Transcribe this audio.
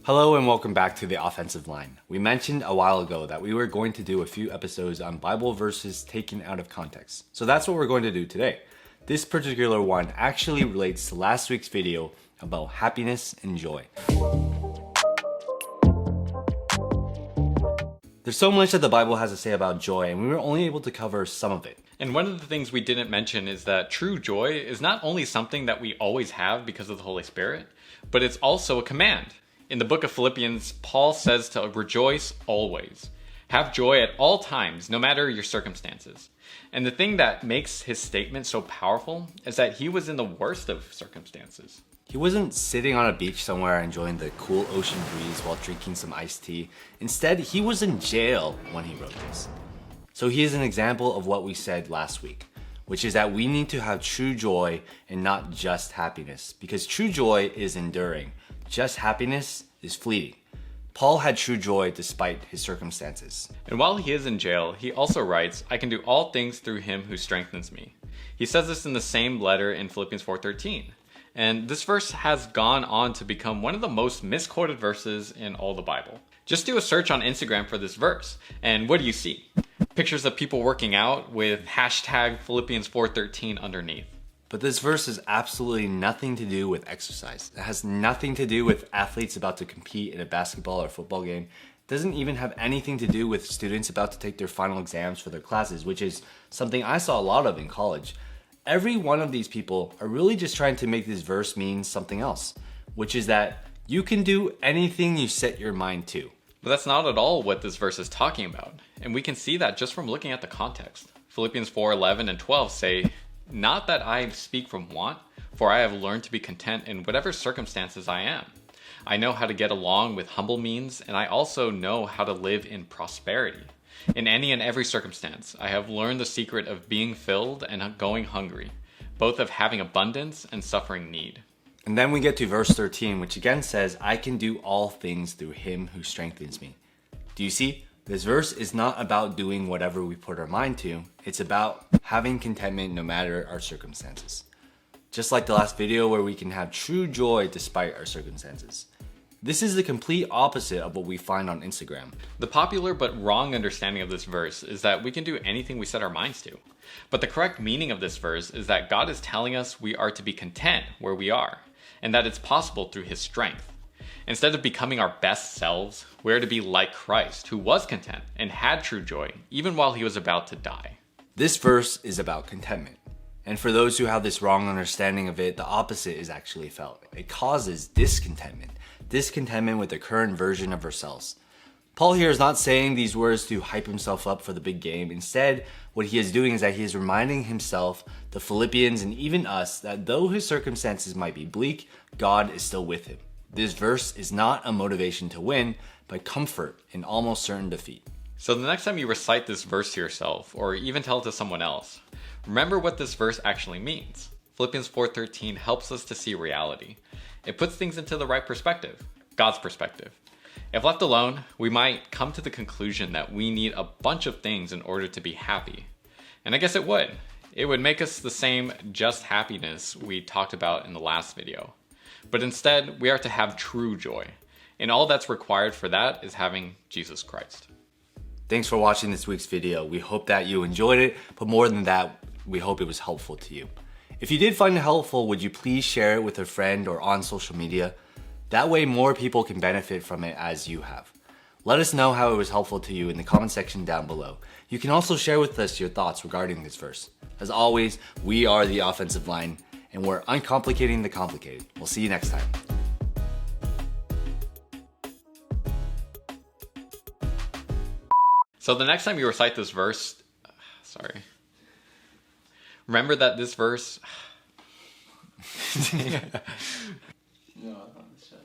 Hello and welcome back to the offensive line. We mentioned a while ago that we were going to do a few episodes on Bible verses taken out of context. So that's what we're going to do today. This particular one actually relates to last week's video about happiness and joy. There's so much that the Bible has to say about joy, and we were only able to cover some of it. And one of the things we didn't mention is that true joy is not only something that we always have because of the Holy Spirit, but it's also a command. In the book of Philippians, Paul says to rejoice always. Have joy at all times, no matter your circumstances. And the thing that makes his statement so powerful is that he was in the worst of circumstances. He wasn't sitting on a beach somewhere enjoying the cool ocean breeze while drinking some iced tea. Instead, he was in jail when he wrote this. So he is an example of what we said last week, which is that we need to have true joy and not just happiness, because true joy is enduring. Just happiness is fleeting. Paul had true joy despite his circumstances. And while he is in jail, he also writes, I can do all things through him who strengthens me. He says this in the same letter in Philippians 4:13. And this verse has gone on to become one of the most misquoted verses in all the Bible. Just do a search on Instagram for this verse, and what do you see? Pictures of people working out with hashtag Philippians 4:13 underneath. But this verse has absolutely nothing to do with exercise. It has nothing to do with athletes about to compete in a basketball or football game. It doesn't even have anything to do with students about to take their final exams for their classes, which is something I saw a lot of in college. Every one of these people are really just trying to make this verse mean something else, which is that you can do anything you set your mind to. But that's not at all what this verse is talking about. And we can see that just from looking at the context. Philippians 4:11 and 12 say, not that I speak from want, for I have learned to be content in whatever circumstances I am. I know how to get along with humble means, and I also know how to live in prosperity. In any and every circumstance, I have learned the secret of being filled and going hungry, both of having abundance and suffering need. And then we get to verse 13, which again says, I can do all things through him who strengthens me. Do you see? This verse is not about doing whatever we put our mind to. It's about having contentment no matter our circumstances. Just like the last video where we can have true joy despite our circumstances. This is the complete opposite of what we find on Instagram. The popular but wrong understanding of this verse is that we can do anything we set our minds to. But the correct meaning of this verse is that God is telling us we are to be content where we are, and that it's possible through his strength. Instead of becoming our best selves, we're to be like Christ, who was content and had true joy, even while he was about to die. This verse is about contentment. And for those who have this wrong understanding of it, the opposite is actually felt. It causes discontentment with the current version of ourselves. Paul here is not saying these words to hype himself up for the big game. Instead, what he is doing is that he is reminding himself, the Philippians, and even us, that though his circumstances might be bleak, God is still with him. This verse is not a motivation to win, but comfort in almost certain defeat. So the next time you recite this verse to yourself, or even tell it to someone else, remember what this verse actually means. Philippians 4:13 helps us to see reality. It puts things into the right perspective, God's perspective. If left alone, we might come to the conclusion that we need a bunch of things in order to be happy. And I guess it would. It would make us the same just happiness we talked about in the last video. But instead, we are to have true joy. And all that's required for that is having Jesus Christ. Thanks for watching this week's video. We hope that you enjoyed it, but more than that, we hope it was helpful to you. If you did find it helpful, would you please share it with a friend or on social media? That way more people can benefit from it as you have. Let us know how it was helpful to you in the comment section down below. You can also share with us your thoughts regarding this verse. As always, we are the offensive line, and we're uncomplicating the complicated. We'll see you next time. So the next time you recite this verse, remember that this verse... No, I found this shit.